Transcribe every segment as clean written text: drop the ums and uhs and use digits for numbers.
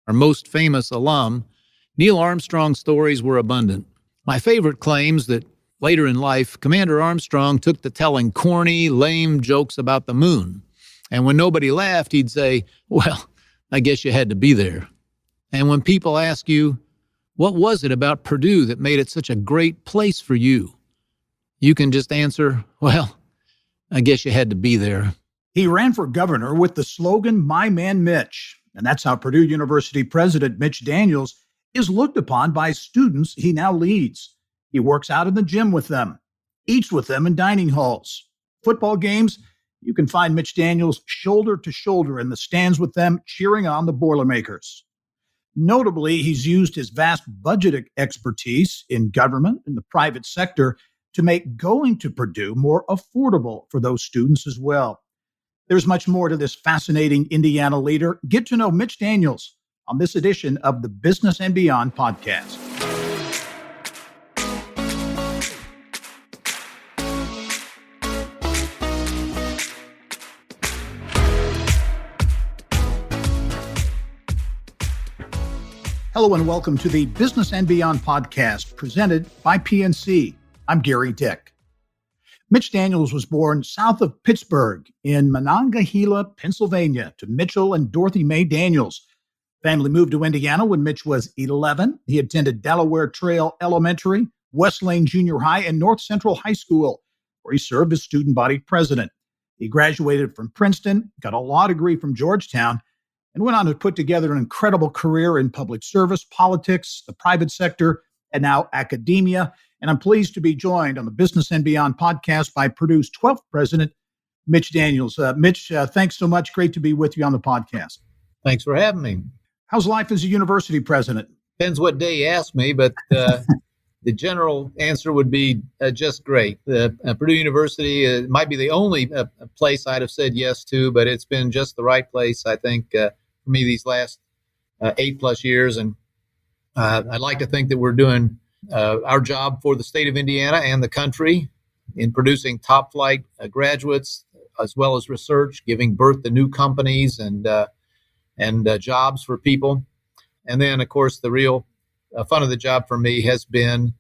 our most famous alum, Neil Armstrong's stories were abundant. My favorite claims that later in life, Commander Armstrong took to telling corny, lame jokes about the moon. And when nobody laughed, he'd say, "Well, I guess you had to be there." And when people ask you, "What was it about Purdue that made it such a great place for you?" you can just answer, "Well, I guess you had to be there." He ran for governor with the slogan, "My Man Mitch." And that's how Purdue University President Mitch Daniels is looked upon by students he now leads. He works out in the gym with them, eats with them in dining halls. Football games, you can find Mitch Daniels shoulder to shoulder in the stands with them, cheering on the Boilermakers. Notably, he's used his vast budget expertise in government and the private sector to make going to Purdue more affordable for those students as well. There's much more to this fascinating Indiana leader. Get to know Mitch Daniels on this edition of the Business and Beyond podcast. Hello and welcome to the Business and Beyond podcast presented by PNC. I'm Gary Dick. Mitch Daniels was born south of Pittsburgh in Monongahela, Pennsylvania, to Mitchell and Dorothy Mae Daniels. Family moved to Indiana when Mitch was 11. He attended Delaware Trail Elementary, West Lane Junior High, and North Central High School, where he served as student body president. He graduated from Princeton, got a law degree from Georgetown, and went on to put together an incredible career in public service, politics, the private sector, and now academia. And I'm pleased to be joined on the Business and Beyond podcast by Purdue's 12th president, Mitch Daniels. Mitch, thanks so much. Great to be with you on the podcast. Thanks for having me. How's life as a university president? Depends what day you ask me, but the general answer would be just great. Purdue University might be the only place I'd have said yes to, but it's been just the right place, I think, for me these last 8+ years. And I'd like to think that we're doing our job for the state of Indiana and the country in producing top flight graduates, as well as research, giving birth to new companies and jobs for people. And then, of course, the real fun of the job for me has been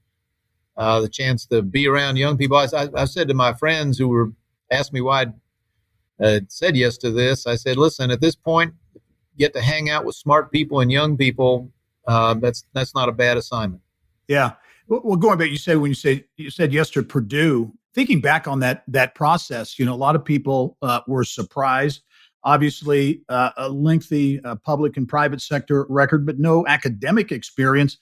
the chance to be around young people. I said to my friends who were asked me why I'd said yes to this, I said, listen, at this point, get to hang out with smart people and young people. That's not a bad assignment. Yeah. Well, going back, you said yes to Purdue. Thinking back on that process, a lot of people were surprised. Obviously, a lengthy public and private sector record, but no academic experience.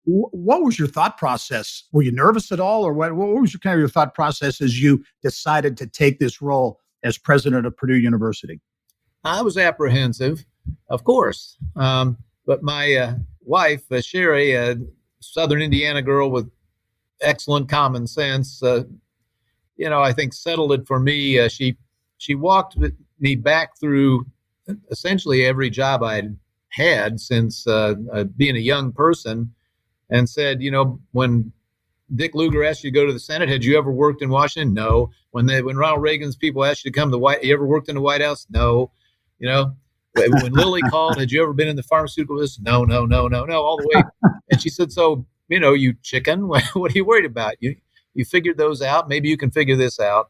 What was your thought process? Were you nervous at all, or what was your thought process as you decided to take this role as president of Purdue University? I was apprehensive, of course, but my wife, Sherry, Southern Indiana girl with excellent common sense, I think settled it for me. She walked me back through essentially every job I'd had since being a young person, and said, when Dick Lugar asked you to go to the Senate, had you ever worked in Washington? No. When Ronald Reagan's people asked you to come to the White, you ever worked in the White House? No. When Lilly called, had you ever been in the pharmaceutical business? No, all the way. And she said, so, you chicken, what are you worried about? You figured those out. Maybe you can figure this out.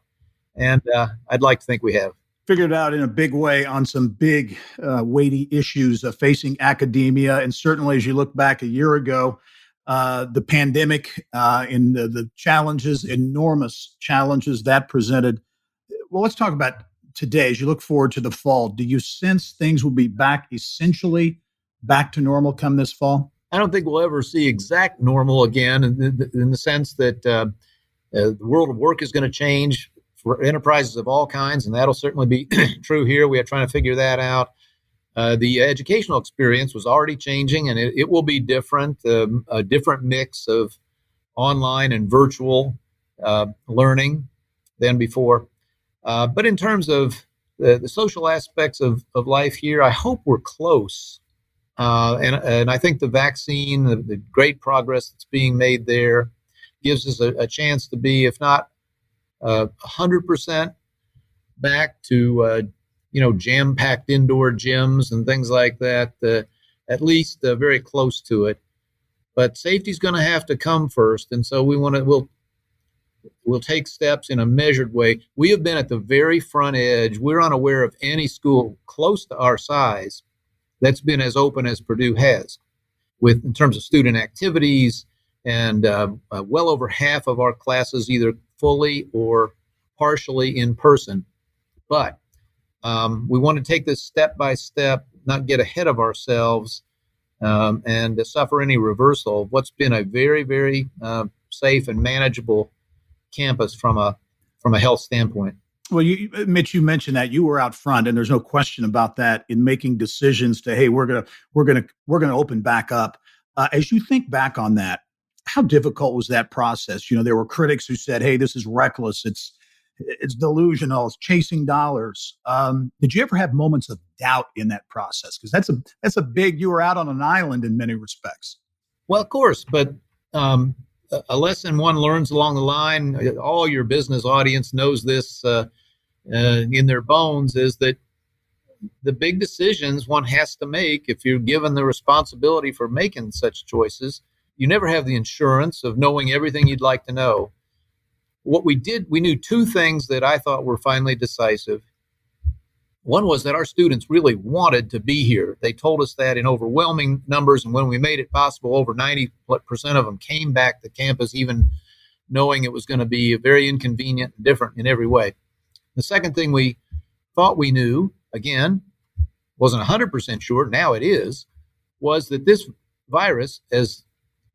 And I'd like to think we have. Figured it out in a big way on some big, weighty issues facing academia. And certainly as you look back a year ago, the pandemic and the challenges, enormous challenges that presented. Well, let's talk about today, as you look forward to the fall. Do you sense things will be essentially back to normal come this fall? I don't think we'll ever see exact normal again in the sense that the world of work is going to change for enterprises of all kinds, and that'll certainly be true here. We are trying to figure that out. The educational experience was already changing, and it will be different, a different mix of online and virtual learning than before. But in terms of the social aspects of life here, I hope we're close. And I think the vaccine, the great progress that's being made there, gives us a chance to be, if not 100% back to, jam-packed indoor gyms and things like that. at least very close to it. But safety is going to have to come first, and so we'll take steps in a measured way. We have been at the very front edge. We're unaware of any school close to our size that's been as open as Purdue has, in terms of student activities, and well over half of our classes either fully or partially in person. But we want to take this step by step, not get ahead of ourselves, and suffer any reversal of what's been a very, very safe and manageable campus from a health standpoint. Well, Mitch, you mentioned that you were out front, and there's no question about that in making decisions to, hey, we're gonna open back up. As you think back on that, how difficult was that process? There were critics who said, hey, this is reckless. It's delusional. It's chasing dollars. Did you ever have moments of doubt in that process? Because that's a big. You were out on an island in many respects. Well, of course, but a lesson one learns along the line. All your business audience knows this in their bones, is that the big decisions one has to make, if you're given the responsibility for making such choices, you never have the insurance of knowing everything you'd like to know. What we did, we knew two things that I thought were finally decisive. One was that our students really wanted to be here. They told us that in overwhelming numbers, and when we made it possible, over 90% of them came back to campus, even knowing it was going to be very inconvenient and different in every way. The second thing we thought we knew, again, wasn't 100% sure, now it is, was that this virus, as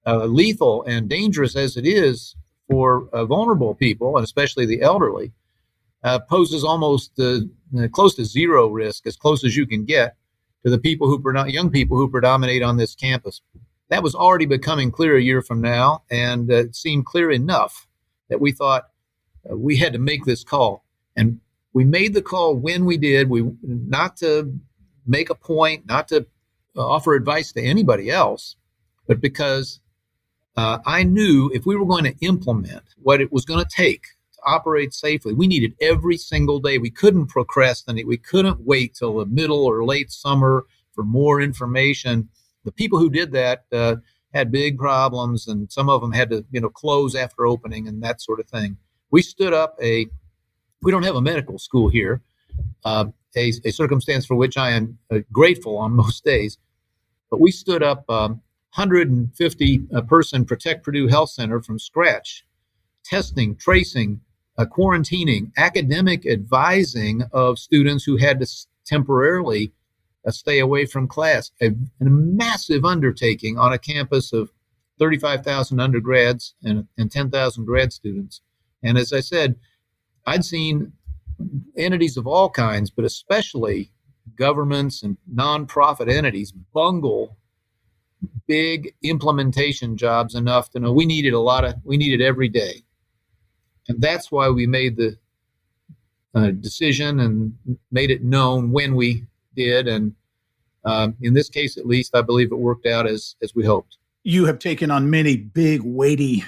lethal and dangerous as it is for vulnerable people, and especially the elderly, poses almost close to zero risk, as close as you can get, to the young people who predominate on this campus. That was already becoming clear a year from now, and it seemed clear enough that we thought we had to make this call. And we made the call when we did, not to make a point, not to offer advice to anybody else, but because I knew if we were going to implement what it was going to take to operate safely, we needed every single day. We couldn't procrastinate. We couldn't wait till the middle or late summer for more information. The people who did that had big problems, and some of them had to, close after opening and that sort of thing. We stood up we don't have a medical school here, a circumstance for which I am grateful on most days, but we stood up 150 person Protect Purdue Health Center from scratch, testing, tracing, quarantining, academic advising of students who had to temporarily stay away from class. A massive undertaking on a campus of 35,000 undergrads and 10,000 grad students. And as I said, I'd seen entities of all kinds, but especially governments and nonprofit entities, bungle big implementation jobs enough to know we needed every day. And that's why we made the decision and made it known when we did. And in this case, at least, I believe it worked out as we hoped. You have taken on many big, weighty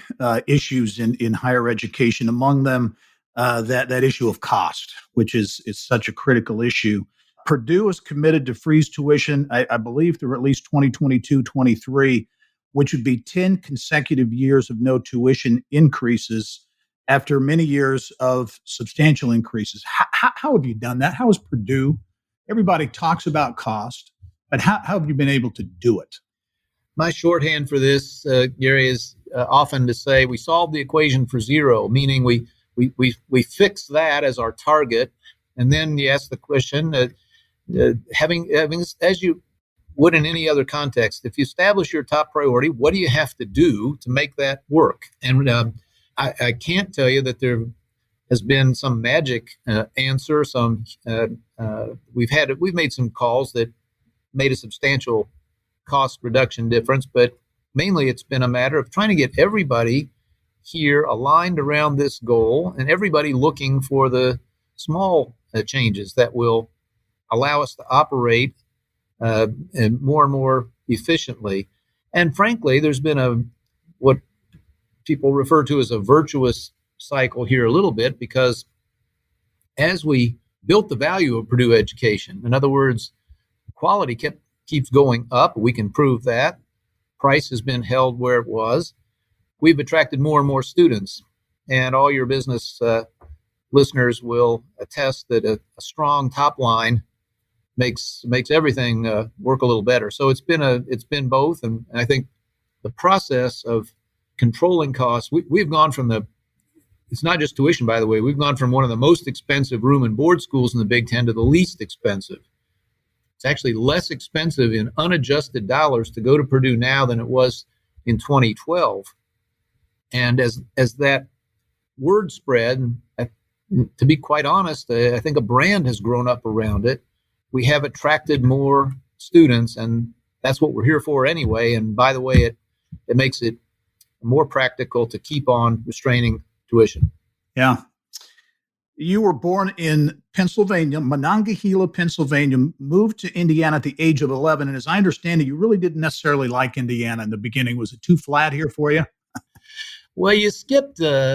issues in higher education, among them that issue of cost, which is such a critical issue. Purdue is committed to freeze tuition, I believe, through at least 2022-23, which would be 10 consecutive years of no tuition increases after many years of substantial increases. How have you done that? How is Purdue? Everybody talks about cost, but how have you been able to do it? My shorthand for this, Gary, is often to say we solved the equation for zero, meaning we fix that as our target, and then you ask the question, having as you would in any other context, if you establish your top priority, what do you have to do to make that work? And I can't tell you that there has been some magic answer. We've made some calls that made a substantial cost reduction difference, but mainly it's been a matter of trying to get everybody here aligned around this goal, and everybody looking for the small changes that will allow us to operate more and more efficiently. And frankly, there's been what people refer to as a virtuous cycle here a little bit, because as we built the value of Purdue education, in other words, quality kept keeps going up. We can prove that. Price has been held where it was. We've attracted more and more students, and all your business listeners will attest that a strong top line makes everything work a little better. So it's been both, and I think the process of controlling costs. We've gone from it's not just tuition, by the way. We've gone from one of the most expensive room and board schools in the Big Ten to the least expensive. It's actually less expensive in unadjusted dollars to go to Purdue now than it was in 2012. And as that word spread, to be quite honest, I think a brand has grown up around it. We have attracted more students, and that's what we're here for anyway. And by the way, it makes it more practical to keep on restraining tuition. Yeah. You were born in Pennsylvania, Monongahela, Pennsylvania, moved to Indiana at the age of 11. And as I understand it, you really didn't necessarily like Indiana in the beginning. Was it too flat here for you? Well, you skipped 9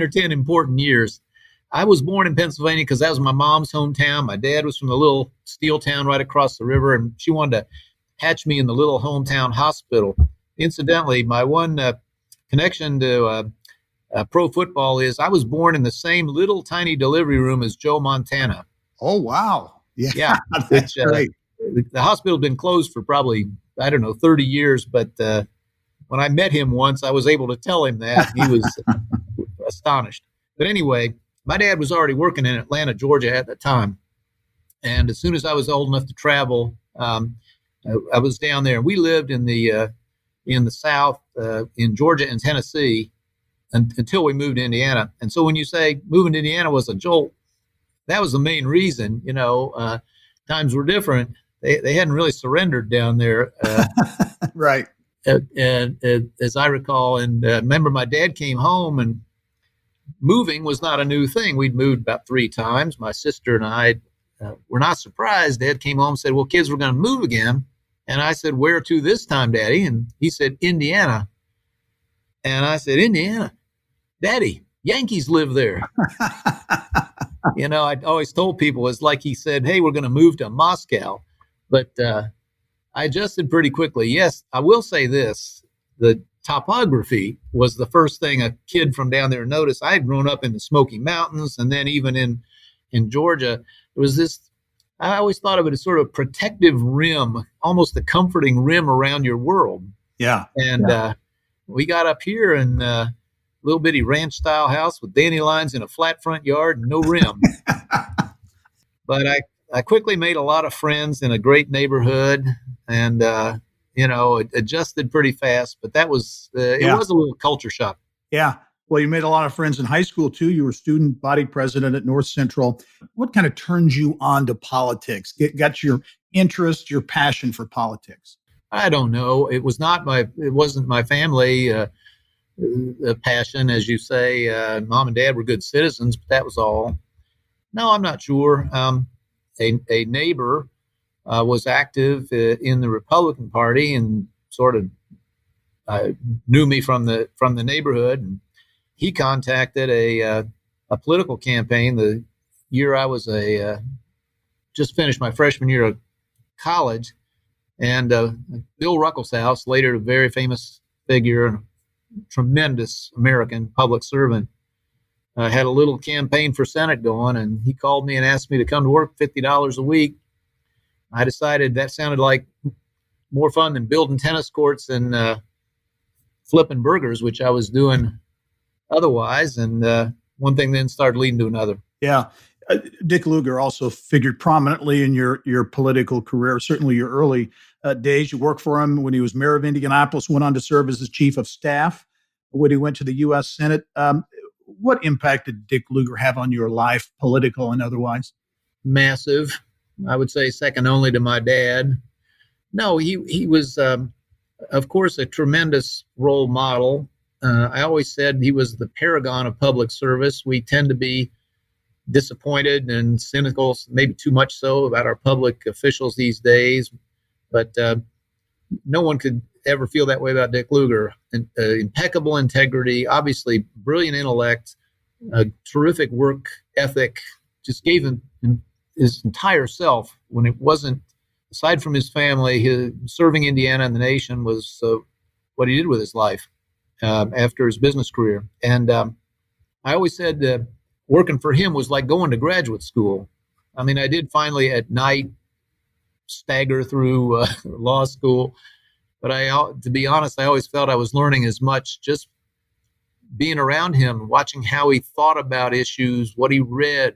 or 10 important years. I was born in Pennsylvania because that was my mom's hometown. My dad was from the little steel town right across the river, and she wanted to hatch me in the little hometown hospital. Incidentally, my one connection to pro football is I was born in the same little tiny delivery room as Joe Montana. Oh, wow. Yeah. That's great. The hospital had been closed for probably, 30 years, but when I met him once, I was able to tell him that. He was astonished. But anyway, my dad was already working in Atlanta, Georgia at the time. And as soon as I was old enough to travel, I was down there. We lived in the South, in Georgia and Tennessee, until we moved to Indiana. And so when you say moving to Indiana was a jolt, that was the main reason. Times were different. They hadn't really surrendered down there. Right. And as I recall, and remember my dad came home, and moving was not a new thing. We'd moved about 3 times. My sister and I were not surprised. Dad came home and said, well, kids, we're going to move again. And I said, where to this time, Daddy? And he said, Indiana. And I said, Indiana? Daddy, Yankees live there. I always told people it's like he said, hey, we're going to move to Moscow. But I adjusted pretty quickly. Yes, I will say this. The topography was the first thing a kid from down there noticed. I had grown up in the Smoky Mountains, and then even in Georgia, there was this, I always thought of it as sort of protective rim, almost a comforting rim around your world. Yeah. And we got up here in a little bitty ranch style house with dandelions in a flat front yard and no rim. But I quickly made a lot of friends in a great neighborhood, and adjusted pretty fast. But that was it was a little culture shock. Yeah. Well, you made a lot of friends in high school too. You were student body president at North Central. What kind of turned you on to politics? Got your interest, your passion for politics? I don't know. It wasn't my family passion, as you say. Mom and Dad were good citizens, but that was all. No, I'm not sure. A neighbor was active in the Republican Party and sort of knew me from the neighborhood. And he contacted a political campaign the year I was just finished my freshman year of college. And Bill Ruckelshaus, later a very famous figure and tremendous American public servant, had a little campaign for Senate going, and he called me and asked me to come to work $50 a week. I decided that sounded like more fun than building tennis courts and flipping burgers, which I was doing otherwise. And one thing then started leading to another. Yeah. Dick Lugar also figured prominently in your political career, certainly your early days. You worked for him when he was mayor of Indianapolis, went on to serve as his chief of staff when he went to the U.S. Senate. What impact did Dick Lugar have on your life, political and otherwise? Massive. I would say second only to my dad. No, he was, of course, a tremendous role model. I always said he was the paragon of public service. We tend to be disappointed and cynical, maybe too much so, about our public officials these days. But no one could ever feel that way about Dick Lugar. Impeccable integrity, obviously brilliant intellect, terrific work ethic, just gave him his entire self when it wasn't aside from his family, his serving Indiana and the nation was what he did with his life after his business career. And I always said working for him was like going to graduate school. I mean, I did finally at night stagger through law school, but to be honest, I always felt I was learning as much just being around him, watching how he thought about issues, what he read,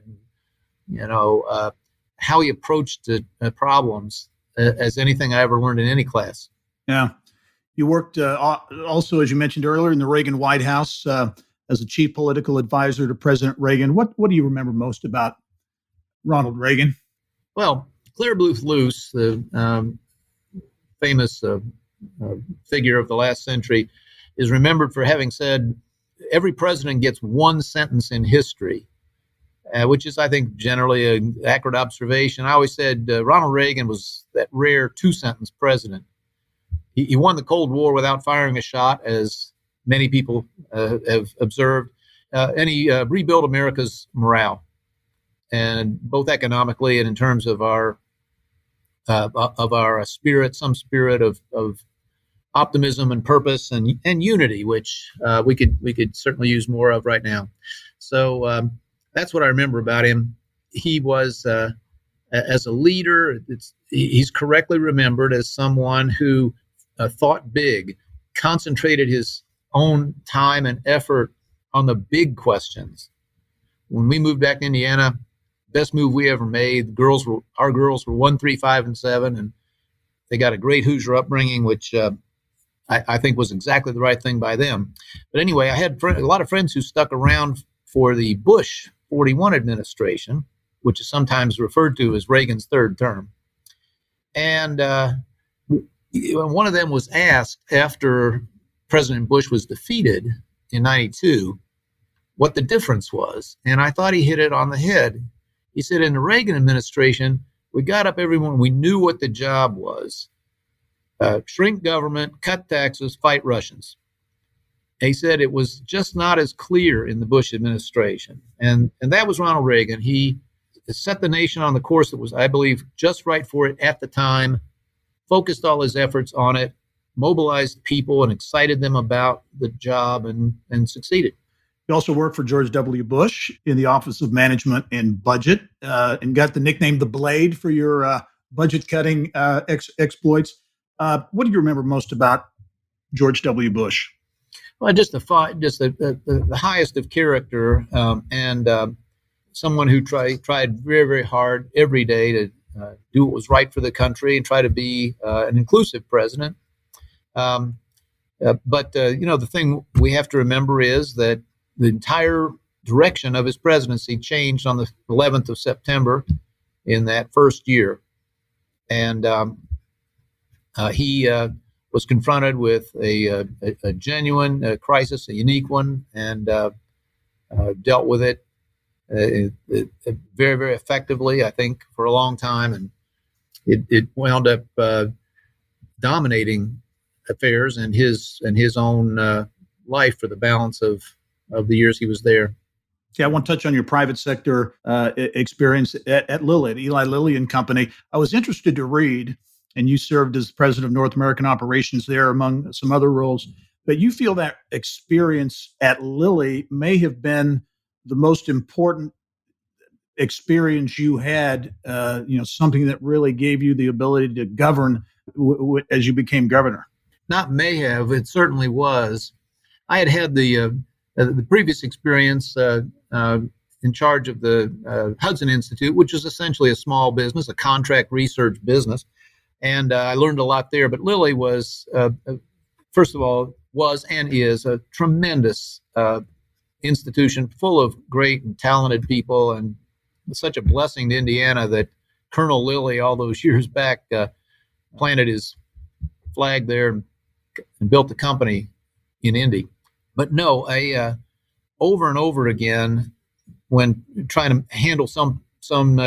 how he approached problems as anything I ever learned in any class. Yeah. You worked also, as you mentioned earlier, in the Reagan White House as a chief political advisor to President Reagan. What do you remember most about Ronald Reagan? Well, Claire Booth Luce, the famous figure of the last century, is remembered for having said, every president gets one sentence in history, which is, I think, generally an accurate observation. I always said Ronald Reagan was that rare two-sentence president. He won the Cold War without firing a shot, as many people have observed, and he rebuilt America's morale, and both economically and in terms of our spirit, some spirit of optimism and purpose and unity, which we could certainly use more of right now. So that's what I remember about him. He was, as a leader, he's correctly remembered as someone who thought big, concentrated his own time and effort on the big questions. When we moved back to Indiana, best move we ever made. Our girls were 1, 3, 5, and 7, and they got a great Hoosier upbringing, which I think was exactly the right thing by them. But anyway, I had a lot of friends who stuck around for the Bush 41 administration, which is sometimes referred to as Reagan's third term. And one of them was asked after President Bush was defeated in 92 what the difference was. And I thought he hit it on the head. He said, in the Reagan administration, we got up everyone, we knew what the job was. Shrink government, cut taxes, fight Russians. And he said it was just not as clear in the Bush administration. And that was Ronald Reagan. He set the nation on the course that was, I believe, just right for it at the time, focused all his efforts on it, mobilized people and excited them about the job and succeeded. You also worked for George W. Bush in the Office of Management and Budget and got the nickname The Blade for your budget-cutting exploits. What do you remember most about George W. Bush? Well, just the highest of character and someone who tried very, very hard every day to do what was right for the country and try to be an inclusive president. But the thing we have to remember is that the entire direction of his presidency changed on the 11th of September in that first year. And he was confronted with a genuine crisis, a unique one, and dealt with it very, very effectively, I think, for a long time. And it wound up dominating affairs and his own life for the balance of the years he was there. Yeah, I want to touch on your private sector experience at Lilly, at Eli Lilly and Company. I was interested to read, and you served as president of North American operations there, among some other roles. But you feel that experience at Lilly may have been the most important experience you had, something that really gave you the ability to govern as you became governor. Not may have, it certainly was. I had the previous experience in charge of the Hudson Institute, which is essentially a small business, a contract research business. And I learned a lot there. But Lilly was, first of all, was and is a tremendous institution full of great and talented people. And it's such a blessing to Indiana that Colonel Lilly, all those years back, planted his flag there and built the company in Indy. But no, over and over again, when trying to handle some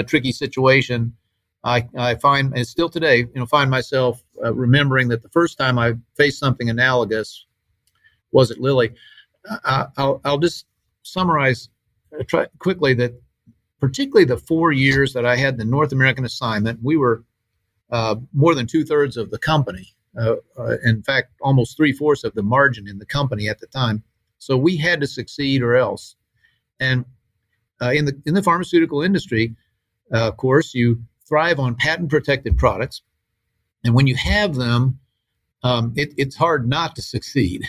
tricky situation, I find, and still today, find myself remembering that the first time I faced something analogous was at Lilly. I'll just summarize quickly that particularly the 4 years that I had the North American assignment, we were more than 2/3 of the company. In fact, almost 3/4 of the margin in the company at the time. So we had to succeed or else. And in the pharmaceutical industry, of course, you thrive on patent protected products. And when you have them, it's hard not to succeed.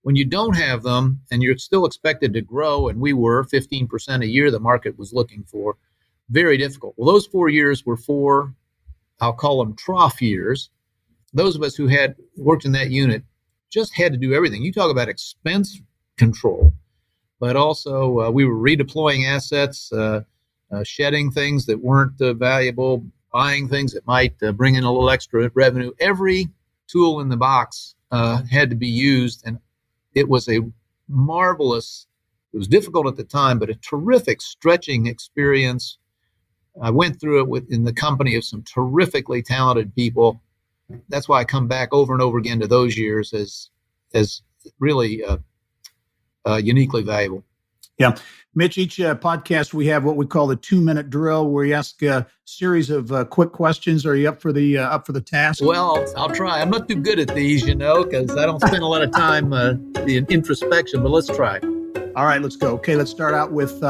When you don't have them and you're still expected to grow, and we were 15% a year the market was looking for, very difficult. Well, those 4 years were 4, I'll call them trough years. Those of us who had worked in that unit just had to do everything. You talk about expense control, but also we were redeploying assets, shedding things that weren't valuable, buying things that might bring in a little extra revenue. Every tool in the box had to be used, and it was a marvelous, it was difficult at the time, but a terrific stretching experience. I went through it in the company of some terrifically talented people. That's why I come back over and over again to those years as really uniquely valuable. Yeah. Mitch, each podcast we have what we call the 2-minute drill, where we ask a series of quick questions. Are you up for the task? Well, I'll try. I'm not too good at these, because I don't spend a lot of time in introspection, but let's try. All right, let's go. Okay, let's start out with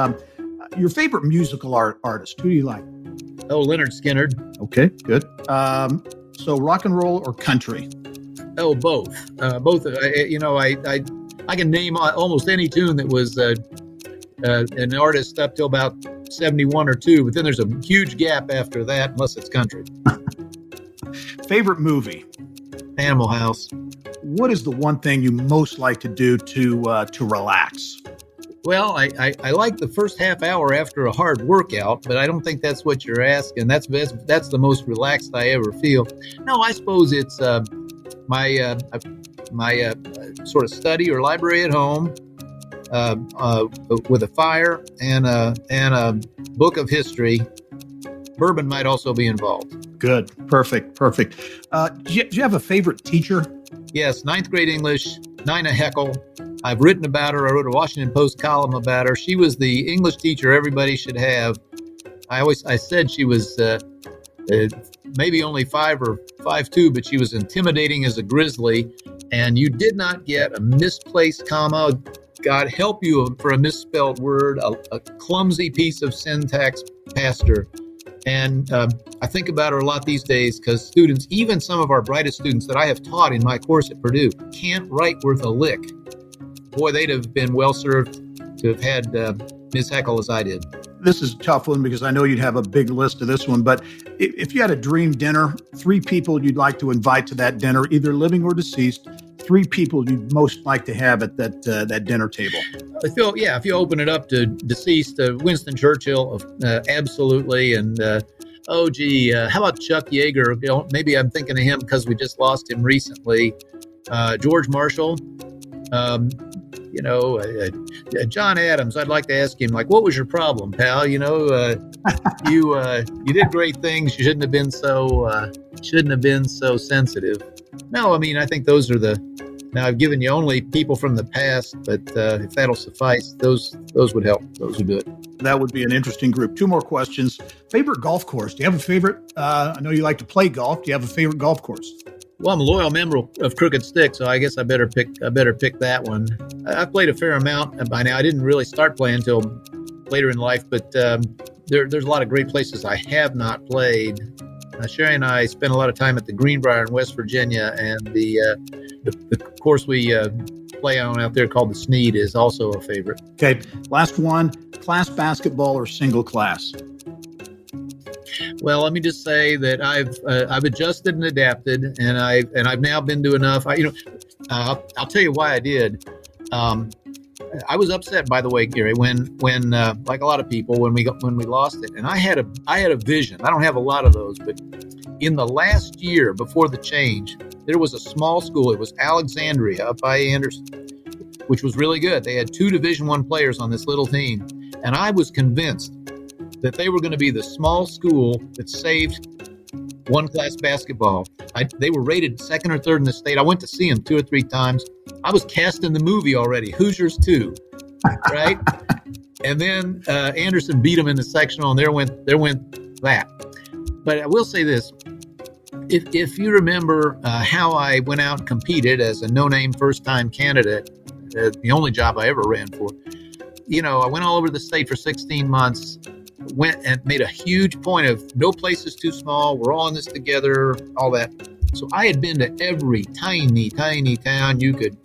your favorite musical artist. Who do you like? Oh, Leonard Skinner. Okay, good. So rock and roll or country? Oh, both. Both. I can name almost any tune that was an artist up till about 71 or 2, but then there's a huge gap after that, unless it's country. Favorite movie? Animal House. What is the one thing you most like to do to relax? Well, I like the first half hour after a hard workout, but I don't think that's what you're asking. That's the most relaxed I ever feel. No, I suppose it's my sort of study or library at home with a fire and a book of history. Bourbon might also be involved. Good. Perfect. Do you have a favorite teacher? Yes, 9th grade English, Nina Heckel. I've written about her. I wrote a Washington Post column about her. She was the English teacher everybody should have. I said she was maybe only 5 or 5'2", but she was intimidating as a grizzly. And you did not get a misplaced comma. God help you for a misspelled word, a clumsy piece of syntax past her. And I think about her a lot these days because students, even some of our brightest students that I have taught in my course at Purdue, can't write worth a lick. Boy, they'd have been well served to have had Ms. Heckel as I did. This is a tough one because I know you'd have a big list of this one, but if you had a dream dinner, 3 people you'd like to invite to that dinner, either living or deceased, 3 people you'd most like to have at that dinner table. If you open it up to deceased, Winston Churchill, absolutely, and how about Chuck Yeager? Maybe I'm thinking of him because we just lost him recently. George Marshall. John Adams, I'd like to ask him, what was your problem, pal? You did great things. You shouldn't have been so sensitive. No, I think those are now I've given you only people from the past, but if that'll suffice, those would help. Those would do it. That would be an interesting group. 2 more questions. Favorite golf course? Do you have a favorite? I know you like to play golf. Do you have a favorite golf course? Well, I'm a loyal member of Crooked Stick, so I guess I better pick that one. I've played a fair amount by now. I didn't really start playing until later in life, but there's a lot of great places I have not played. Sherry and I spent a lot of time at the Greenbrier in West Virginia, and the course we play on out there called the Snead is also a favorite. Okay, last one: class basketball or single class? Well, let me just say that I've adjusted and adapted, and I've now been to enough. I'll tell you why I did. I was upset, by the way, Gary, when like a lot of people, when we lost it, and I had a vision. I don't have a lot of those, but in the last year before the change, there was a small school. It was Alexandria up by Anderson, which was really good. They had 2 Division I players on this little team, and I was convinced that they were going to be the small school that saved one-class basketball. They were rated 2nd or 3rd in the state. I went to see them 2 or 3 times. I was cast in the movie already, Hoosiers 2, right? And then Anderson beat them in the sectional, and there went that. But I will say this. if you remember how I went out and competed as a no-name first-time candidate, the only job I ever ran for, I went all over the state for 16 months, went and made a huge point of no place is too small. We're all in this together, all that. So I had been to every tiny, tiny town you could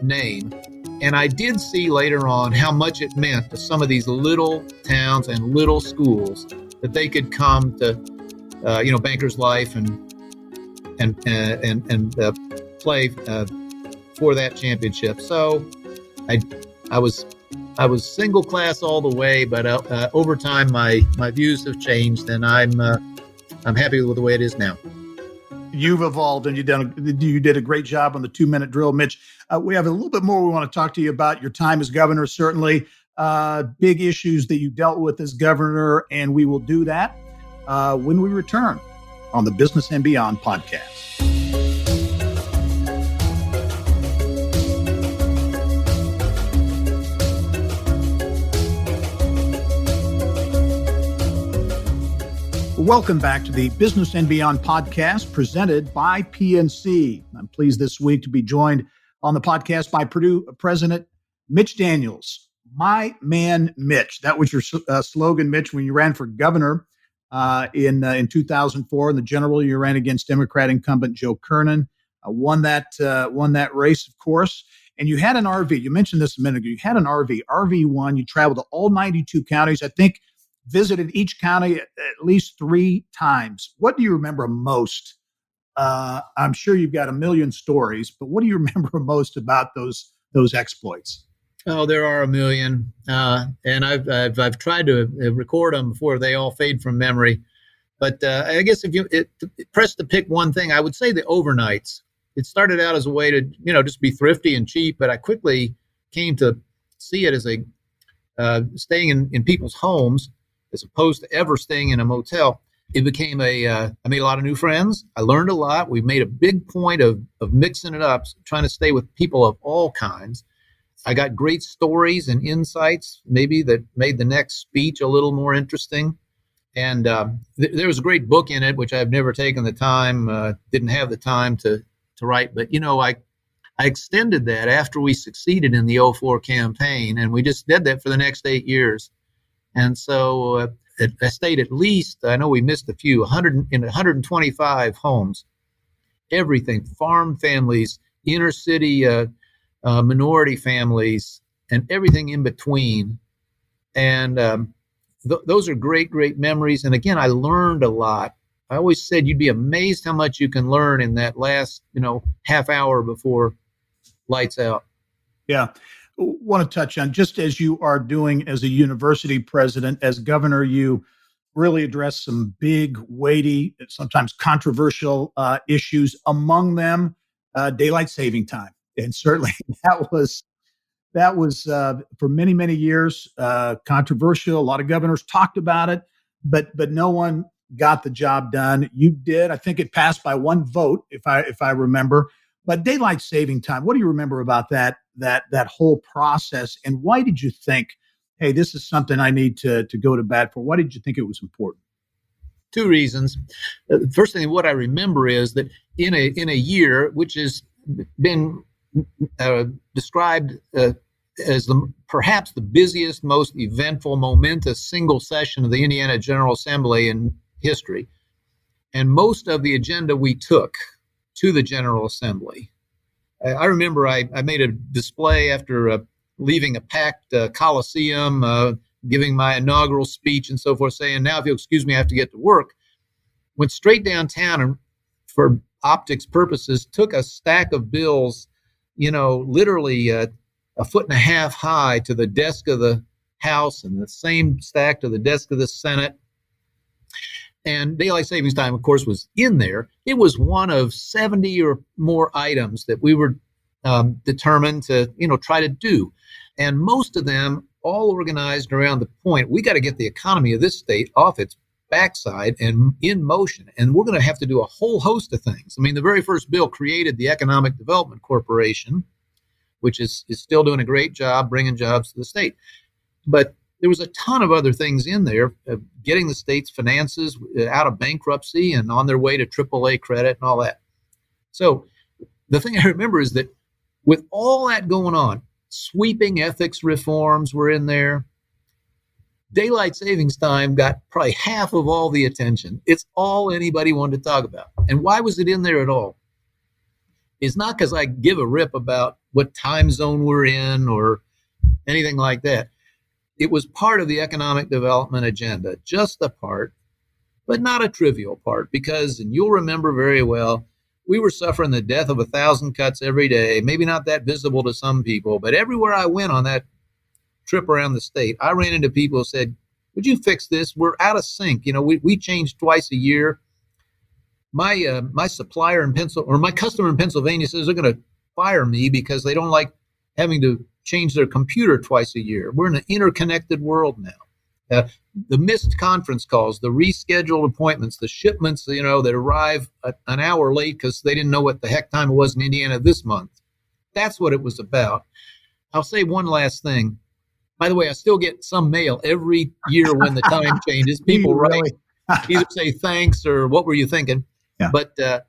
name. And I did see later on how much it meant to some of these little towns and little schools that they could come to, Banker's Life and play for that championship. So I was single class all the way, but over time my views have changed, and I'm happy with the way it is now. You've evolved, and you did a great job on the 2-minute drill, Mitch. We have a little bit more we want to talk to you about. Your time as governor, certainly big issues that you dealt with as governor, and we will do that when we return on the Business and Beyond podcast. Welcome back to the Business and Beyond podcast presented by PNC. I'm pleased this week to be joined on the podcast by Purdue President Mitch Daniels. My man, Mitch. That was your slogan, Mitch, when you ran for governor in 2004. In the general, you ran against Democrat incumbent Joe Kernan. Won that race, of course. And you had an RV. You mentioned this a minute ago. You had an RV. RV1. You traveled to all 92 counties. I think visited each county at least 3 times. What do you remember most? I'm sure you've got a million stories, but what do you remember most about those exploits? Oh, there are a million, and I've tried to record them before they all fade from memory. But I guess if you press to pick one thing, I would say the overnights. It started out as a way to just be thrifty and cheap, but I quickly came to see it as a staying in people's homes, as opposed to ever staying in a motel. It became I made a lot of new friends. I learned a lot. We made a big point of mixing it up, trying to stay with people of all kinds. I got great stories and insights, maybe that made the next speech a little more interesting. And there was a great book in it, which I've never taken the time, didn't have the time to write. But, I extended that after we succeeded in the 2004 campaign, and we just did that for the next 8 years. And so I stayed at least, I know we missed a few, 125 homes, everything, farm families, inner city minority families, and everything in between. And those are great, great memories. And again, I learned a lot. I always said you'd be amazed how much you can learn in that last, half hour before lights out. Yeah. Want to touch on, just as you are doing as a university president, as governor, you really address some big, weighty, sometimes controversial issues. Among them, daylight saving time, and certainly that was for many, many years controversial. A lot of governors talked about it, but no one got the job done. You did. I think it passed by 1 vote, if I remember. But daylight saving time, what do you remember about that whole process, and why did you think, hey, this is something I need to go to bat for? Why did you think it was important? 2 reasons. The first thing, what I remember is that in a year, which has been described as perhaps the busiest, most eventful, momentous single session of the Indiana General Assembly in history, and most of the agenda we took to the General Assembly. I remember I made a display after leaving a packed Coliseum, giving my inaugural speech and so forth, saying, now, if you'll excuse me, I have to get to work. Went straight downtown and, for optics purposes, took a stack of bills, literally a 1.5 feet high to the desk of the House, and the same stack to the desk of the Senate. And daylight savings time, of course, was in there. It was one of 70 or more items that we were determined to, try to do. And most of them all organized around the point, we got to get the economy of this state off its backside and in motion. And we're going to have to do a whole host of things. I mean, the very first bill created the Economic Development Corporation, which is still doing a great job bringing jobs to the state. But there was a ton of other things in there, getting the state's finances out of bankruptcy and on their way to AAA credit and all that. So the thing I remember is that with all that going on, sweeping ethics reforms were in there. Daylight savings time got probably half of all the attention. It's all anybody wanted to talk about. And why was it in there at all? It's not because I give a rip about what time zone we're in or anything like that. It was part of the economic development agenda, just a part, but not a trivial part, because, and you'll remember very well, we were suffering the death of 1,000 cuts every day, maybe not that visible to some people, but everywhere I went on that trip around the state, I ran into people who said, would you fix this? We're out of sync. We change twice a year. My supplier in my customer in Pennsylvania says they're going to fire me because they don't like having to change their computer twice a year. We're in an interconnected world now. The missed conference calls, the rescheduled appointments, the shipments, that arrive an hour late because they didn't know what the heck time it was in Indiana this month. That's what it was about. I'll say one last thing. By the way, I still get some mail every year when the time changes. People write, either say thanks or what were you thinking? Yeah. But the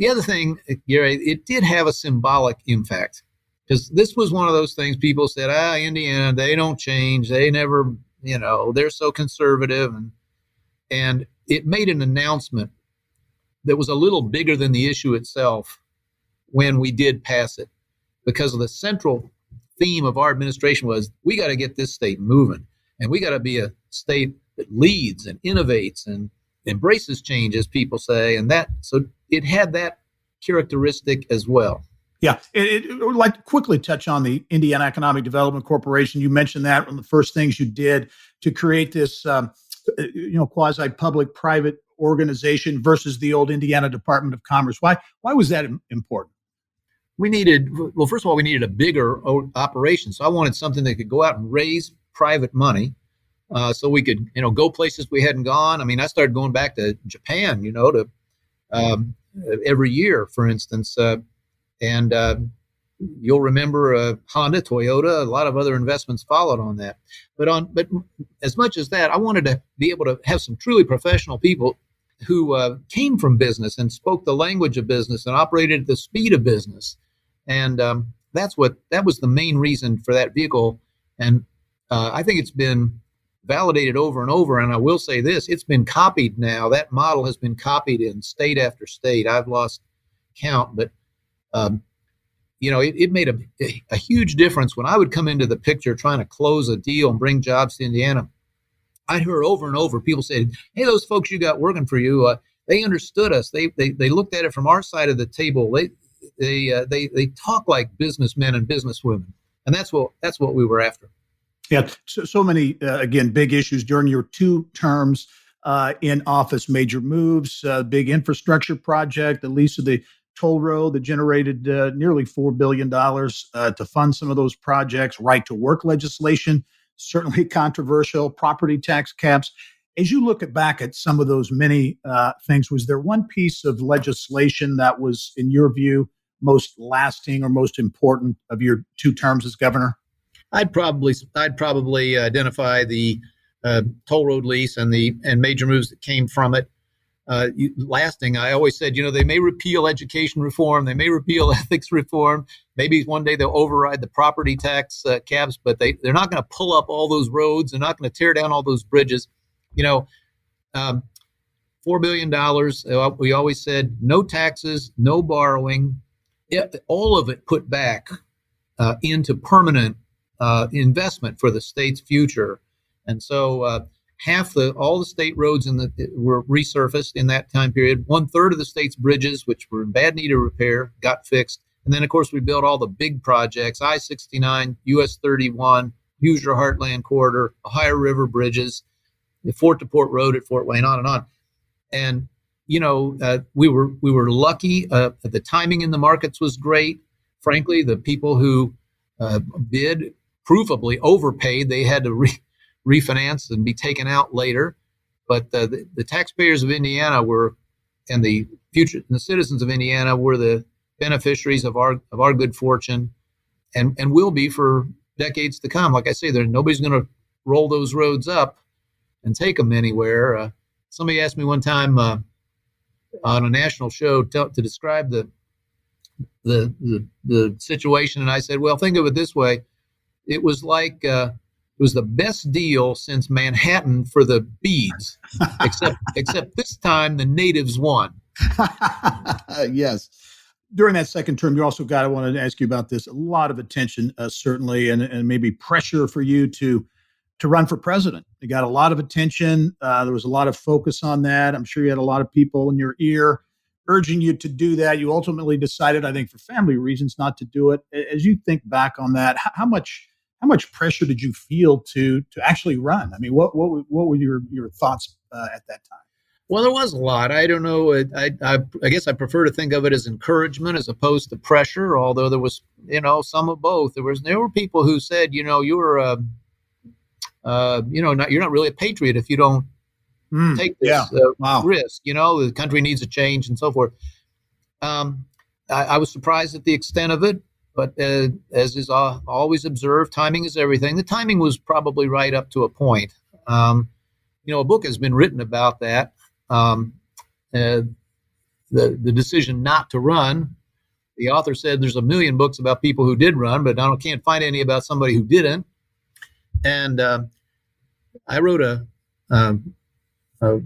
other thing, Gary, it did have a symbolic impact. Because this was one of those things people said, Indiana, they don't change. They never, they're so conservative. And it made an announcement that was a little bigger than the issue itself when we did pass it. Because of the central theme of our administration was, we got to get this state moving. And we got to be a state that leads and innovates and embraces change, as people say. So it had that characteristic as well. Yeah, I would like to quickly touch on the Indiana Economic Development Corporation. You mentioned that one of the first things you did to create this, quasi-public-private organization versus the old Indiana Department of Commerce. Why was that important? First of all, we needed a bigger operation. So I wanted something that could go out and raise private money, so we could, go places we hadn't gone. I mean, I started going back to Japan, to every year, for instance. And you'll remember Honda, Toyota, a lot of other investments followed on that. But as much as that, I wanted to be able to have some truly professional people who came from business and spoke the language of business and operated at the speed of business. And that was the main reason for that vehicle. And I think it's been validated over and over. And I will say this, it's been copied now. That model has been copied in state after state. I've lost count, but it made a huge difference when I would come into the picture trying to close a deal and bring jobs to Indiana. I'd hear over and over people say, "Hey, those folks you got working for you, they understood us. They looked at it from our side of the table. They talk like businessmen and businesswomen," and that's what we were after. Yeah, so many again big issues during your 2 terms in office. Major moves, big infrastructure project, the lease of the toll road that generated nearly $4 billion to fund some of those projects, right to work legislation, certainly controversial, property tax caps. As you look back at some of those many things, was there one piece of legislation that was, in your view, most lasting or most important of your 2 terms as governor? I'd probably identify the toll road lease and major moves that came from it. Lasting, I always said, they may repeal education reform, they may repeal ethics reform, maybe one day they'll override the property tax caps, but they're not going to pull up all those roads, they're not going to tear down all those bridges. $4 billion, we always said, no taxes, no borrowing, all of it put back into permanent investment for the state's future. And so all the state roads were resurfaced in that time period. 1/3 of the state's bridges, which were in bad need of repair, got fixed. And then, of course, we built all the big projects: I-69, US 31, Hoosier Heartland Corridor, Ohio River bridges, the Fort to Port Road at Fort Wayne, on and on. And we were lucky. The timing in the markets was great. Frankly, the people who bid provably overpaid. They had to refinance and be taken out later. But the taxpayers of Indiana and the citizens of Indiana were the beneficiaries of our good fortune, and will be for decades to come. Like I say, nobody's going to roll those roads up and take them anywhere. Somebody asked me one time on a national show to describe the situation, and I said, well, think of it this way: it was like it was the best deal since Manhattan for the beads, except this time the natives won. Yes. During that second term, you also got, I wanted to ask you about this, a lot of attention, certainly, and maybe pressure for you to run for president. You got a lot of attention. There was a lot of focus on that. I'm sure you had a lot of people in your ear urging you to do that. You ultimately decided, I think, for family reasons, not to do it. As you think back on that, how much pressure did you feel to actually run? I mean, what were your thoughts at that time? Well, there was a lot. I don't know. I guess I prefer to think of it as encouragement as opposed to pressure. Although there was, some of both. There were people who said, you're you're not really a patriot if you don't take this risk. The country needs a change and so forth. I was surprised at the extent of it, but as is always observed, timing is everything. The timing was probably right up to a point. A book has been written about that. The decision not to run. The author said there's a million books about people who did run, but I can't find any about somebody who didn't. And I wrote a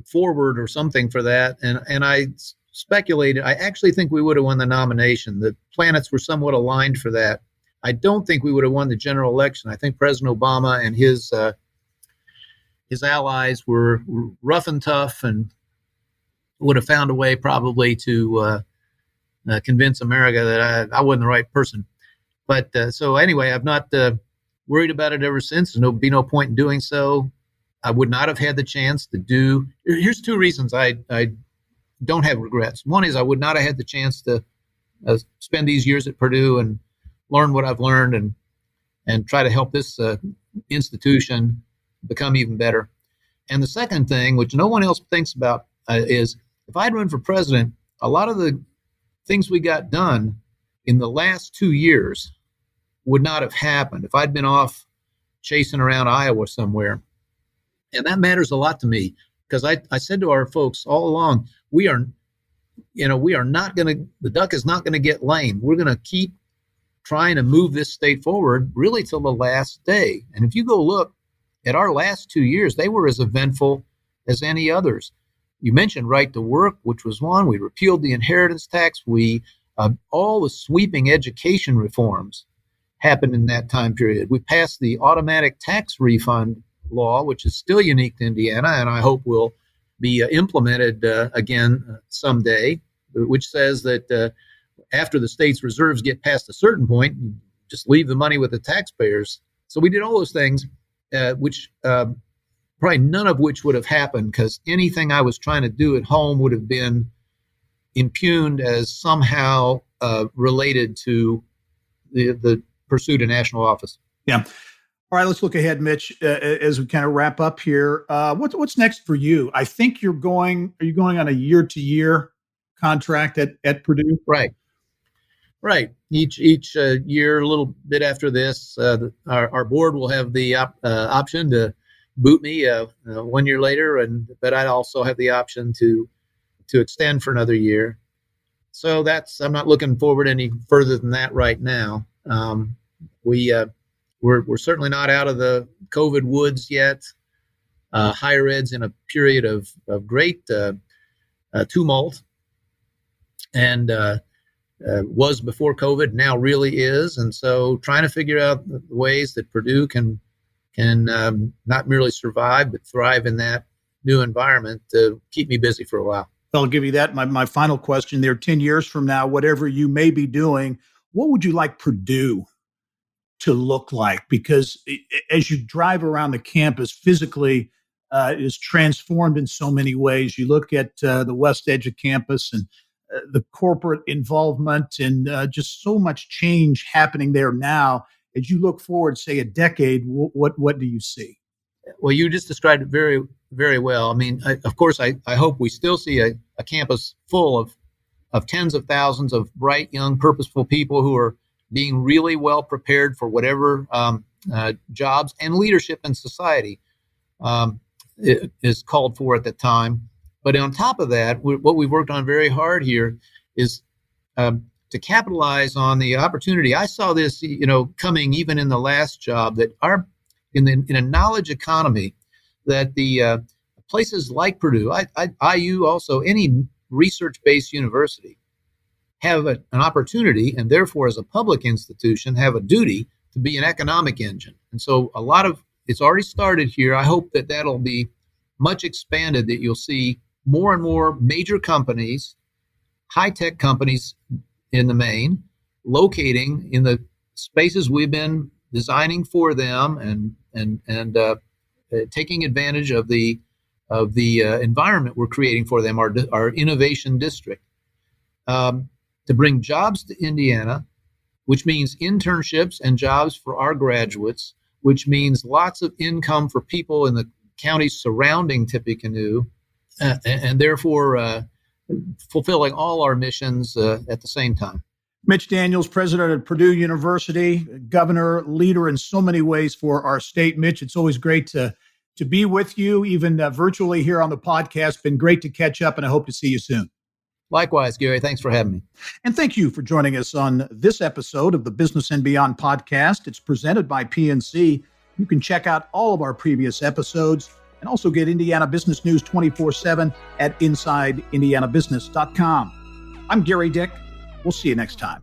foreword or something for that, and I speculated. I actually think we would have won the nomination. The planets were somewhat aligned for that. I don't think we would have won the general election. I think President Obama and his allies were rough and tough and would have found a way probably to convince America that I wasn't the right person. But so anyway, I've not worried about it ever since. There'll be no point in doing so. I would not have had the chance to do. Here's two reasons I don't have regrets. One is I would not have had the chance to spend these years at Purdue and learn what I've learned and try to help this institution become even better. And the second thing, which no one else thinks about, is if I'd run for president, a lot of the things we got done in the last 2 years would not have happened if I'd been off chasing around Iowa somewhere. And that matters a lot to me because I said to our folks all along, we are not going to, the duck is not going to get lame. We're going to keep trying to move this state forward really till the last day. And if you go look at our last 2 years, they were as eventful as any others. You mentioned right to work, which was one. We repealed the inheritance tax. We all the sweeping education reforms happened in that time period. We passed the automatic tax refund law, which is still unique to Indiana, and I hope will be implemented again someday, which says that after the state's reserves get past a certain point, you just leave the money with the taxpayers. So we did all those things, which probably none of which would have happened because anything I was trying to do at home would have been impugned as somehow related to the pursuit of national office. Yeah. All right, let's look ahead, Mitch, as we kind of wrap up here. What's next for you? I think are you going on a year-to-year contract at Purdue? Right. Each year, a little bit after this, our board will have the option to boot me 1 year later, but I'd also have the option to extend for another year. So I'm not looking forward any further than that right now. We're certainly not out of the COVID woods yet. Higher ed's in a period of great tumult, and was before COVID, now really is. And so trying to figure out the ways that Purdue can not merely survive, but thrive in that new environment to keep me busy for a while. I'll give you that. My final question there, 10 years from now, whatever you may be doing, what would you like Purdue to look like? Because as you drive around the campus physically, it is transformed in so many ways. You look at the west edge of campus and the corporate involvement and just so much change happening there now. As you look forward, say a decade, what do you see? Well, you just described it very, very well. I mean, of course, I hope we still see a campus full of tens of thousands of bright, young, purposeful people who are being really well prepared for whatever jobs and leadership in society is called for at the time. But on top of that, what we've worked on very hard here is to capitalize on the opportunity. I saw this, coming even in the last job, that in a knowledge economy, that the places like Purdue, IU, also any research-based university, have an opportunity, and therefore as a public institution have a duty to be an economic engine. And so it's already started here. I hope that that'll be much expanded, that you'll see more and more major companies, high-tech companies in the main, locating in the spaces we've been designing for them, and taking advantage of the environment we're creating for them, our innovation district, to bring jobs to Indiana, which means internships and jobs for our graduates, which means lots of income for people in the counties surrounding Tippecanoe, and therefore fulfilling all our missions at the same time. Mitch Daniels, president of Purdue University, governor, leader in so many ways for our state. Mitch, it's always great to be with you, even virtually here on the podcast. Been great to catch up, and I hope to see you soon. Likewise, Gary. Thanks for having me. And thank you for joining us on this episode of the Business and Beyond podcast. It's presented by PNC. You can check out all of our previous episodes and also get Indiana business news 24/7 at InsideIndianaBusiness.com. I'm Gary Dick. We'll see you next time.